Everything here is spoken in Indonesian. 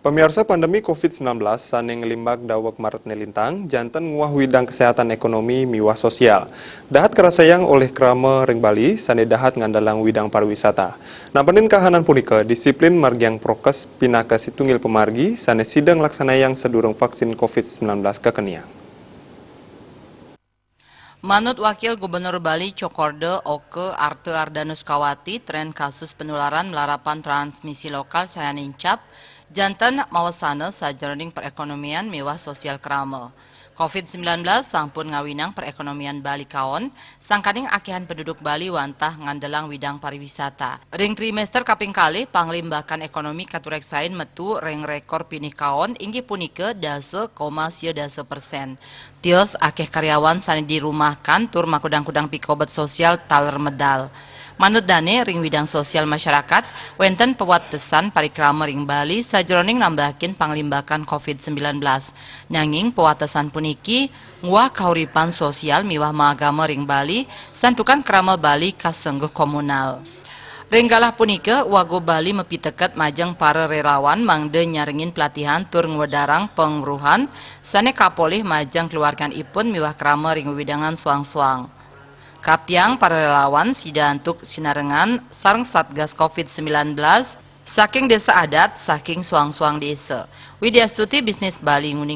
Pemirsa pandemi COVID-19 sane ngelimbak dawek Maret nelintang, janten nguah widang kesehatan ekonomi miwah sosial. Dahat kerasayang oleh krama ring Bali, sane dahat ngandalang widang pariwisata. Nampanin kahanan punika, disiplin margiang prokes pinaka situngil pemargi, sane sidang laksanayang sedurung vaksin COVID-19 kekeniang. Manut Wakil Gubernur Bali Cokorda Oke Arte Ardanuskawati, tren kasus penularan melarapan transmisi lokal saya nincap, jantan mawasana sajroning perekonomian mewah sosial krama. COVID-19 sampun ngawinang perekonomian Bali kaon, sangkaning akihan penduduk Bali wantah ngandelang widang pariwisata. Ring trimester kaping kali panglimbakan ekonomi katureksain metu ring rekor pinih kaon inggi punike 10,10%. Tios akeh karyawan sani dirumahkan tur makudang-kudang pikobat sosial taler medal. Manut dane ring widang sosial masyarakat, wenten pewatesan parikrama ring Bali sajroning nambahin panglimbakan COVID-19. Nanging pewatesan puniki nguah kauripan sosial miwah maagama ring Bali, santukan krama Bali kasengguh komunal. Ringgalah punika Wago Bali mepiteket majeng para relawan mangde nyaringin pelatihan tur ngwedarang pengruhan sane kapolih majeng keluargan ipun miwah krama ring widangan suang-suang. Kaptiang para relawan sidantuk sinarengan sareng Satgas COVID-19 saking desa adat saking suang-suang desa. Widya Stuti Bisnis Bali nguning